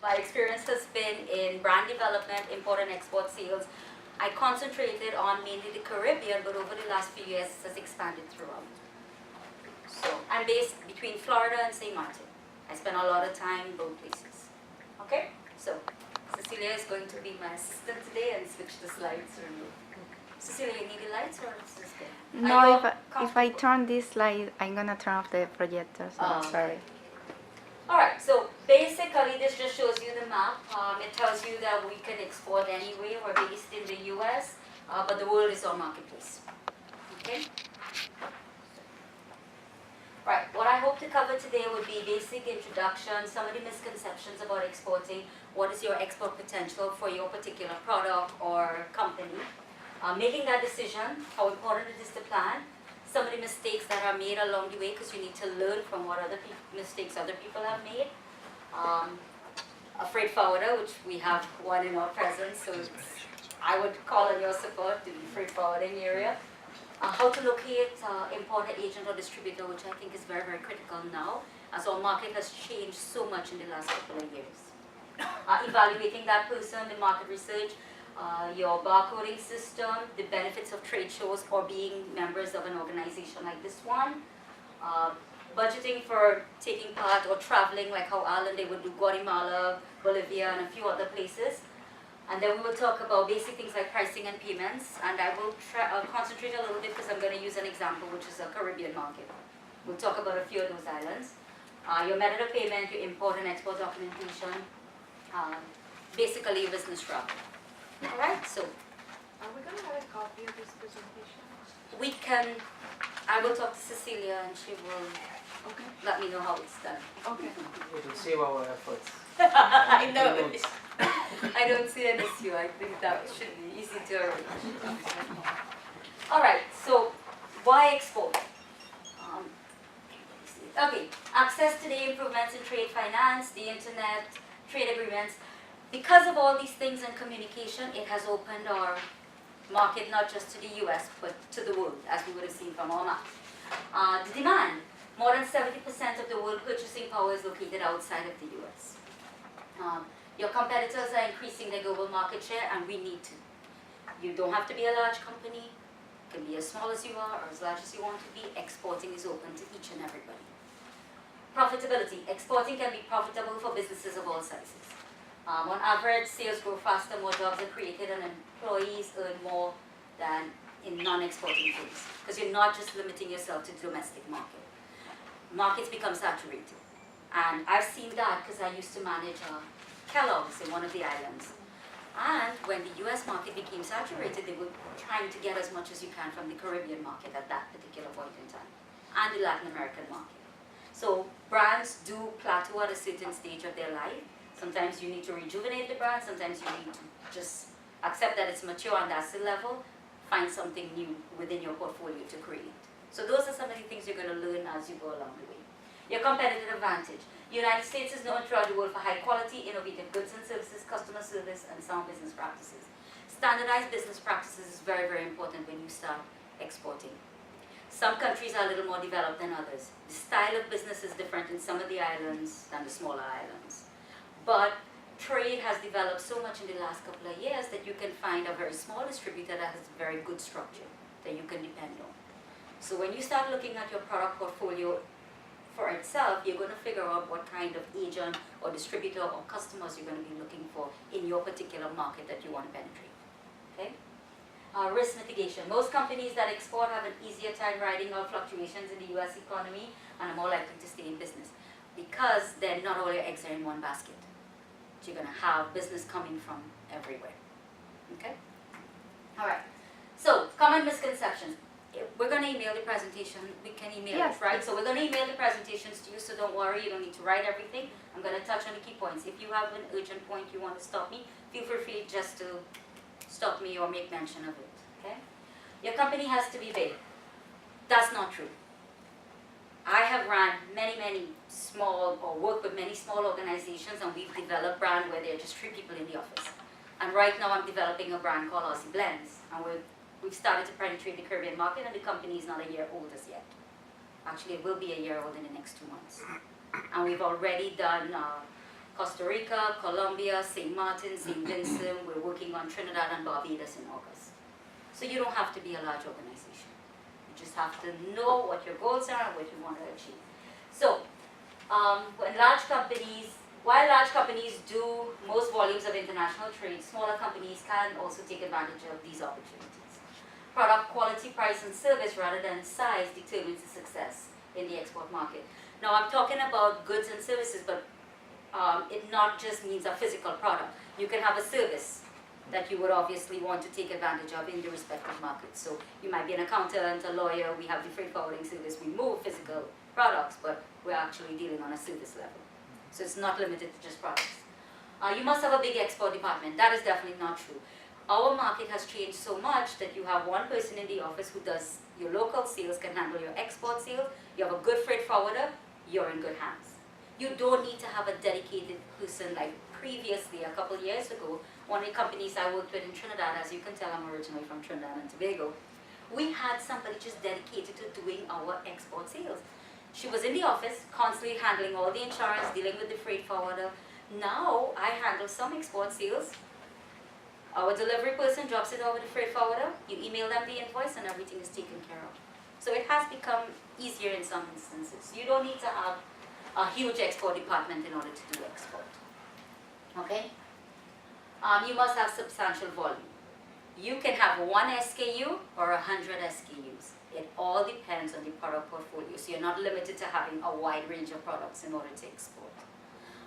My experience has been in brand development, import and export sales. I concentrated on mainly the Caribbean, but over the last few years it has expanded throughout. So I'm based between Florida and St. Martin. I spend a lot of time in both places. Okay, so Cecilia is going to be my assistant today and switch the slides through. Cecilia, you need the lights or is this good? No, if I turn this slide, I'm gonna turn off the projector, so I'm sorry. Alright, so basically this just shows you the map. It tells you that we can export anywhere. We're based in the US, but the world is our marketplace. Okay? Right, what I hope to cover today would be basic introduction, some of the misconceptions about exporting, what is your export potential for your particular product or company, making that decision, how important it is to plan, some of the mistakes that are made along the way because you need to learn from what mistakes other people have made. A freight forwarder, which we have one in our presence, so I would call on your support to the freight forwarding area. How to locate importer, agent, or distributor, which I think is very, very critical now, as our market has changed so much in the last couple of years. Evaluating that person, the market research, your barcoding system, the benefits of trade shows or being members of an organization like this one, budgeting for taking part or traveling like how Alan, they would do Guatemala, Bolivia, and a few other places. And then we will talk about basic things like pricing and payments, and I will concentrate a little bit because I'm going to use an example, which is a Caribbean market. We'll talk about a few of those islands. Your method of payment, your import and export documentation, basically your business travel. All right, so. Are we going to have a copy of this presentation? We can, I will talk to Cecilia and she will let me know how it's done. Okay. We can save our efforts. I know. I don't see an issue. I think that should be easy to arrange. All right, so why export? Okay, access to the improvements in trade finance, the internet, trade agreements. Because of all these things and communication, it has opened our market not just to the US, but to the world, as we would have seen from our map. The demand, more than 70% of the world purchasing power is located outside of the US. Your competitors are increasing their global market share, and we need to. You don't have to be a large company. You can be as small as you are or as large as you want to be. Exporting is open to each and everybody. Profitability. Exporting can be profitable for businesses of all sizes. On average, sales grow faster, more jobs are created, and employees earn more than in non-exporting fields, because you're not just limiting yourself to the domestic market. Markets become saturated. And I've seen that because I used to manage Kellogg's in one of the islands. And when the US market became saturated, they were trying to get as much as you can from the Caribbean market at that particular point in time, and the Latin American market. So brands do plateau at a certain stage of their life. Sometimes you need to rejuvenate the brand, sometimes you need to just accept that it's mature and that's the level, find something new within your portfolio to create. So those are some of the things you're going to learn as you go along the way. Your competitive advantage. The United States is known throughout the world for high quality, innovative goods and services, customer service, and sound business practices. Standardized business practices is very, very important when you start exporting. Some countries are a little more developed than others. The style of business is different in some of the islands than the smaller islands. But trade has developed so much in the last couple of years that you can find a very small distributor that has very good structure that you can depend on. So when you start looking at your product portfolio for itself, you're going to figure out what kind of agent or distributor or customers you're going to be looking for in your particular market that you want to penetrate. Okay? Risk mitigation. Most companies that export have an easier time riding out fluctuations in the US economy and are more likely to stay in business because then not all your eggs are in one basket. So you're going to have business coming from everywhere. Okay? All right. So, common misconceptions. We're going to email the presentation. We can email it, right? So we're going to email the presentations to you, so don't worry. You don't need to write everything. I'm going to touch on the key points. If you have an urgent point you want to stop me, feel free just to stop me or make mention of it. Okay? Your company has to be big. That's not true. I have run many small or worked with many small organizations, and we've developed brand where there are just 3 people in the office. And right now I'm developing a brand called Aussie Blends, and we've started to penetrate the Caribbean market, and the company is not a year old as yet. Actually, it will be a year old in the next 2 months. And we've already done Costa Rica, Colombia, St. Martin, St. Vincent. We're working on Trinidad and Barbados in August. So you don't have to be a large organization. You just have to know what your goals are and what you want to achieve. So while large companies do most volumes of international trade, smaller companies can also take advantage of these opportunities. Product quality, price, and service rather than size determines the success in the export market. Now I'm talking about goods and services, but it not just means a physical product. You can have a service that you would obviously want to take advantage of in the respective markets. So you might be an accountant, a lawyer, we have the freight forwarding service, we move physical products, but we're actually dealing on a service level. So it's not limited to just products. You must have a big export department. That is definitely not true. Our market has changed so much that you have one person in the office who does your local sales, can handle your export sales. You have a good freight forwarder, you're in good hands. You don't need to have a dedicated person like previously, a couple years ago. One of the companies I worked with in Trinidad, as you can tell, I'm originally from Trinidad and Tobago, we had somebody just dedicated to doing our export sales. She was in the office, constantly handling all the insurance, dealing with the freight forwarder. Now, I handle some export sales. Our delivery person drops it over to the freight forwarder, you email them the invoice, and everything is taken care of. So it has become easier in some instances. You don't need to have a huge export department in order to do export. Okay? You must have substantial volume. You can have 1 SKU or 100 SKUs. It all depends on the product portfolio. So you're not limited to having a wide range of products in order to export.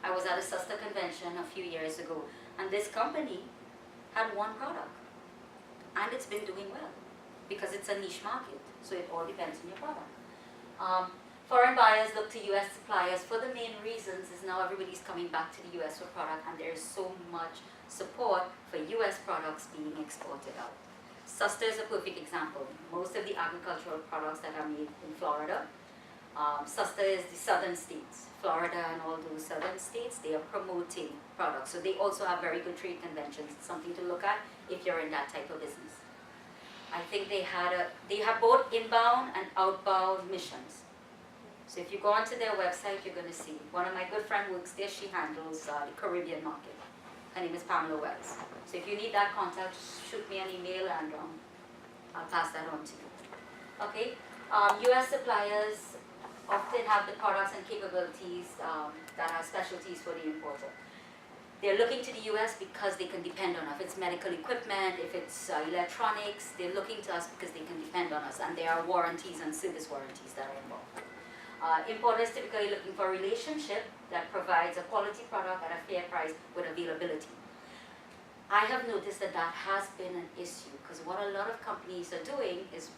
I was at a SUSTA convention a few years ago, and this company had one product. And it's been doing well because it's a niche market. So it all depends on your product. Foreign buyers look to US suppliers for the main reasons is now everybody's coming back to the US for product, and there's so much support for US products being exported out. SUSTA is a perfect example. Most of the agricultural products that are made in Florida, SUSTA is the southern states. Florida and all those southern states, they are promoting products. So they also have very good trade conventions. It's something to look at if you're in that type of business. I think they have both inbound and outbound missions. So if you go onto their website, you're going to see. One of my good friends works there. She handles the Caribbean market. Her name is Pamela Wells. So if you need that contact, just shoot me an email and I'll pass that on to you. Okay? US suppliers often have the products and capabilities that are specialties for the importer. They're looking to the US because they can depend on us. If it's medical equipment, if it's electronics, they're looking to us because they can depend on us. And there are warranties and service warranties that are involved. Importers typically looking for a relationship that provides a quality product at a fair price with availability. I have noticed that that has been an issue because what a lot of companies are doing is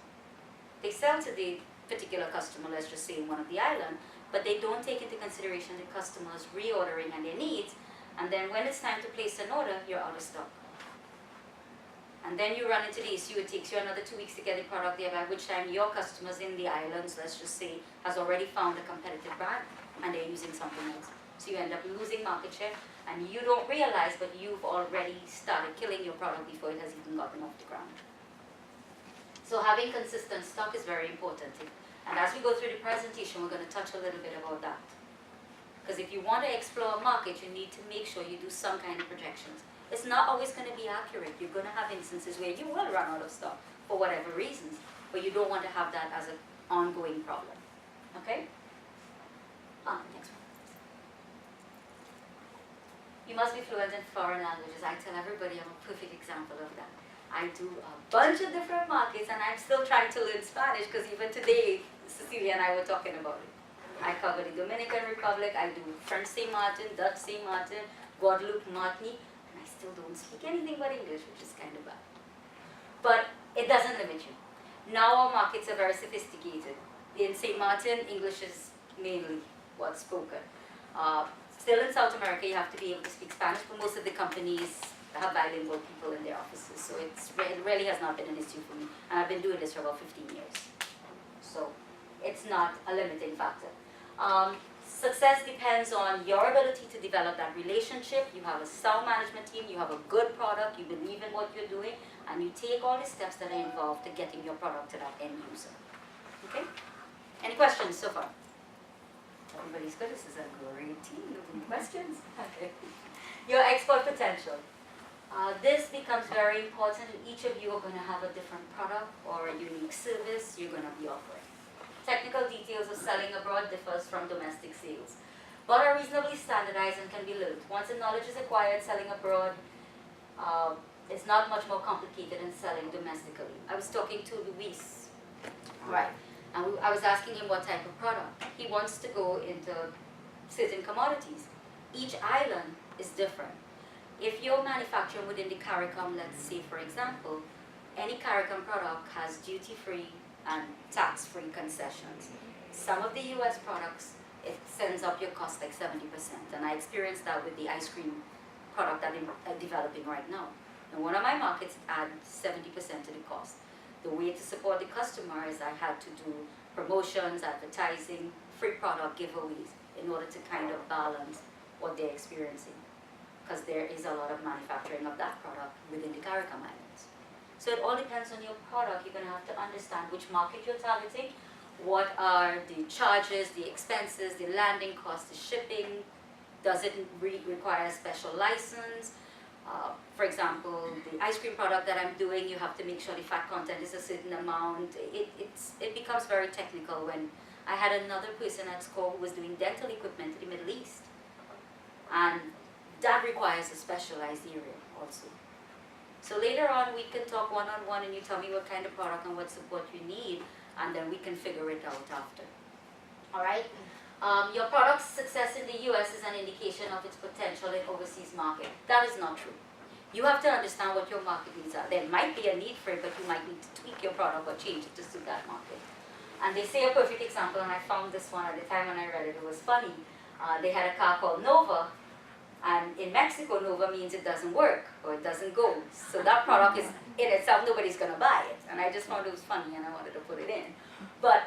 they sell to the particular customer, let's just say in one of the islands, but they don't take into consideration the customer's reordering and their needs, and then when it's time to place an order, you're out of stock. And then you run into the issue, it takes you another 2 weeks to get the product there, by which time your customers in the islands, let's just say, has already found a competitive brand and they're using something else. So you end up losing market share and you don't realize, but you've already started killing your product before it has even gotten off the ground. So having consistent stock is very important. And as we go through the presentation, we're going to touch a little bit about that. Because if you want to explore a market, you need to make sure you do some kind of projections. It's not always going to be accurate. You're going to have instances where you will run out of stock for whatever reasons, but you don't want to have that as an ongoing problem. Okay? Next one. You must be fluent in foreign languages. I tell everybody I'm a perfect example of that. I do a bunch of different markets and I'm still trying to learn Spanish because even today, Cecilia and I were talking about it. I cover the Dominican Republic, I do French Saint Martin, Dutch Saint Martin, Guadeloupe, Martinique, and I still don't speak anything but English, which is kind of bad. But it doesn't limit you. Now our markets are very sophisticated. In Saint Martin, English is mainly what's spoken. Still in South America, you have to be able to speak Spanish, but most of the companies have bilingual people in their offices, so it really has not been an issue for me. And I've been doing this for about 15 years. So it's not a limiting factor. Success depends on your ability to develop that relationship. You have a sound management team, you have a good product, you believe in what you're doing, and you take all the steps that are involved to getting your product to that end user. Okay? Any questions so far? Everybody's good. This is a great team. Any questions? Okay. Your export potential. This becomes very important. Each of you are going to have a different product or a unique service you're going to be offering. Technical details of selling abroad differs from domestic sales, but are reasonably standardized and can be learned. Once the knowledge is acquired, selling abroad is not much more complicated than selling domestically. I was talking to Luis, right, and I was asking him what type of product. He wants to go into certain commodities. Each island is different. If you're manufacturing within the CARICOM, let's say for example, any CARICOM product has duty-free and tax-free concessions. Some of the US products, it sends up your cost like 70%, and I experienced that with the ice cream product that I'm developing right now. In one of my markets, it adds 70% to the cost. The way to support the customer is I had to do promotions, advertising, free product giveaways in order to kind of balance what they're experiencing, because there is a lot of manufacturing of that product within the CARICOM Islands. So it all depends on your product. You're going to have to understand which market you're targeting, what are the charges, the expenses, the landing costs, the shipping, does it require a special license? For example, the ice cream product that I'm doing, you have to make sure the fat content is a certain amount. It becomes very technical. When I had another person at school who was doing dental equipment in the Middle East, and that requires a specialized area also. So later on we can talk one-on-one and you tell me what kind of product and what support you need, and then we can figure it out after. All right? Your product's success in the US is an indication of its potential in overseas market. That is not true. You have to understand what your market needs are. There might be a need for it, but you might need to tweak your product or change it to suit that market. And they say a perfect example, and I found this one at the time when I read it, it was funny. They had a car called Nova, and in Mexico, Nova means it doesn't work or it doesn't go. So that product is in itself, nobody's going to buy it. And I just found it was funny and I wanted to put it in. But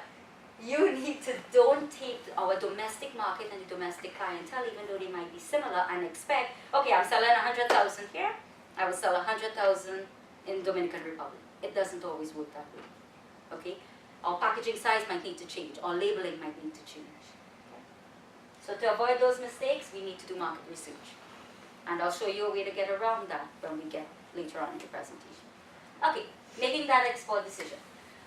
you need to don't take our domestic market and the domestic clientele, even though they might be similar, and expect, okay, I'm selling 100,000 here, I will sell 100,000 in Dominican Republic. It doesn't always work that way. Okay? Our packaging size might need to change. Our labeling might need to change. So to avoid those mistakes, we need to do market research. And I'll show you a way to get around that when we get later on in the presentation. Okay, making that export decision.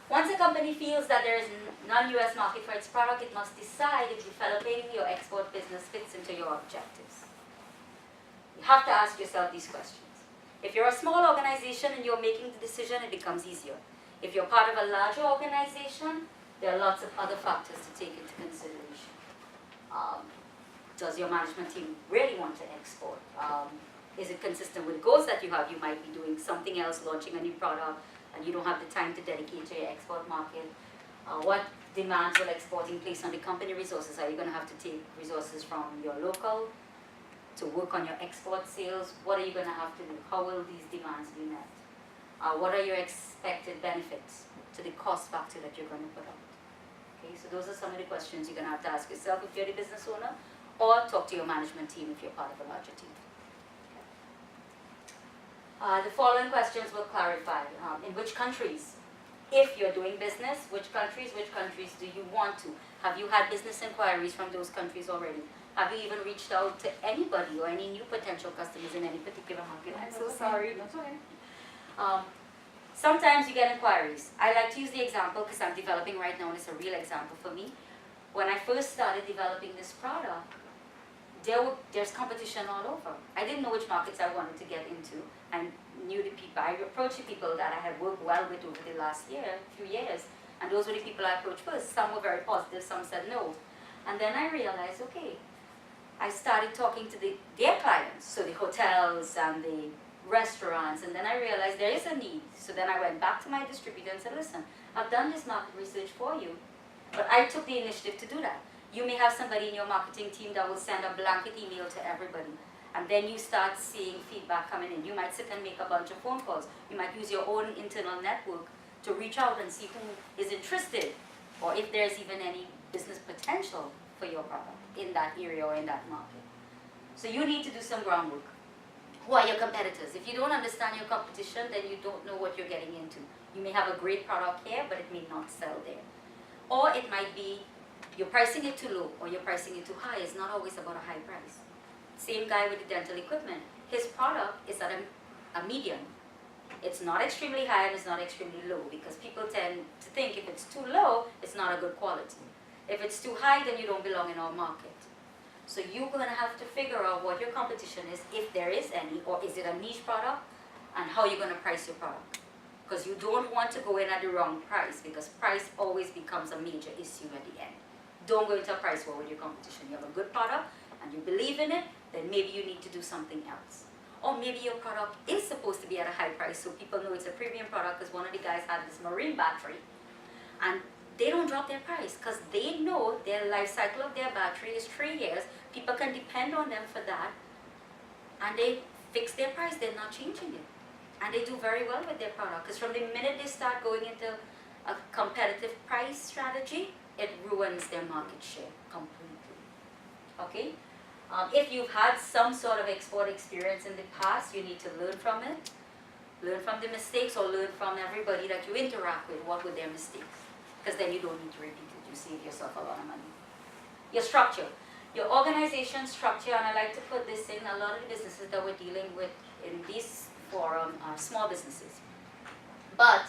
Once a company feels that there is a non-US market for its product, it must decide if developing your export business fits into your objectives. You have to ask yourself these questions. If you're a small organization and you're making the decision, it becomes easier. If you're part of a larger organization, there are lots of other factors to take into consideration. Does your management team really want to export? Is it consistent with goals that you have? You might be doing something else, launching a new product, and you don't have the time to dedicate to your export market. What demands will exporting place on the company resources? Are you going to have to take resources from your local to work on your export sales? What are you going to have to do? How will these demands be met? What are your expected benefits to the cost factor that you're going to put out? Okay, so those are some of the questions you're going to have to ask yourself if you're the business owner, or talk to your management team if you're part of a larger team. Okay. The following questions will clarify. In which countries? If you're doing business, which countries do you want to? Have you had business inquiries from those countries already? Have you even reached out to anybody or any new potential customers in any particular market? I'm so sorry. That's okay. Sometimes you get inquiries. I like to use the example because I'm developing right now, and it's a real example for me. When I first started developing this product, there's competition all over. I didn't know which markets I wanted to get into. I knew the people. I approached the people that I had worked well with over the last few years, and those were the people I approached first. Some were very positive, some said no. And then I realized, okay, I started talking to their clients, so the hotels and the restaurants, and then I realized there is a need. So then I went back to my distributor and said, listen, I've done this market research for you, but I took the initiative to do that. You may have somebody in your marketing team that will send a blanket email to everybody, and then you start seeing feedback coming in. You might sit and make a bunch of phone calls. You might use your own internal network to reach out and see who is interested, or if there's even any business potential for your product in that area or in that market. So you need to do some groundwork. Who are your competitors? If you don't understand your competition, then you don't know what you're getting into. You may have a great product here, but it may not sell there. Or it might be you're pricing it too low or you're pricing it too high, it's not always about a high price. Same guy with the dental equipment. His product is at a medium. It's not extremely high and it's not extremely low because people tend to think if it's too low, it's not a good quality. If it's too high, then you don't belong in our market. So you're going to have to figure out what your competition is, if there is any, or is it a niche product, and how you're going to price your product. Because you don't want to go in at the wrong price, because price always becomes a major issue at the end. Don't go into a price war with your competition. You have a good product, and you believe in it, then maybe you need to do something else. Or maybe your product is supposed to be at a high price, so people know it's a premium product, because one of the guys had this marine battery, and they don't drop their price because they know their life cycle of their battery is 3 years. People can depend on them for that, and they fix their price. They're not changing it, and they do very well with their product because from the minute they start going into a competitive price strategy, it ruins their market share completely. Okay? If you've had some sort of export experience in the past, you need to learn from it. Learn from the mistakes, or learn from everybody that you interact with. What were their mistakes? Because then you don't need to repeat it. You save yourself a lot of money. Your structure. Your organization structure, and I like to put this in, a lot of the businesses that we're dealing with in this forum are small businesses. But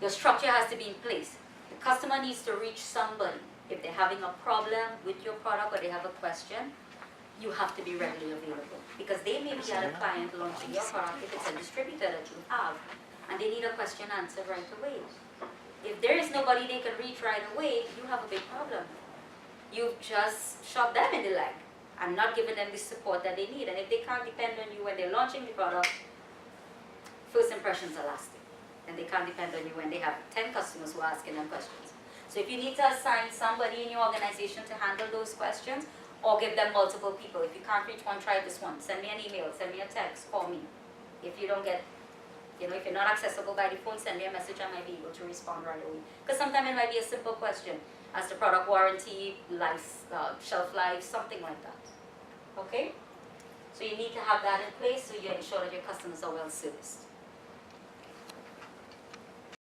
your structure has to be in place. The customer needs to reach somebody. If they're having a problem with your product or they have a question, you have to be readily available. Because they may be at a client launching your product if it's a distributor that you have, and they need a question answered right away. If there is nobody they can reach right away, you have a big problem. You've just shot them in the leg and not given them the support that they need. And if they can't depend on you when they're launching the product, first impressions are lasting. And they can't depend on you when they have 10 customers who are asking them questions. So if you need to assign somebody in your organization to handle those questions, or give them multiple people. If you can't reach one, try this one. Send me an email, send me a text, call me. If you don't get, if you're not accessible by the phone, send me a message, I might be able to respond right away. Because sometimes it might be a simple question as to product warranty, life, shelf life, something like that. Okay? So you need to have that in place so you ensure that your customers are well serviced.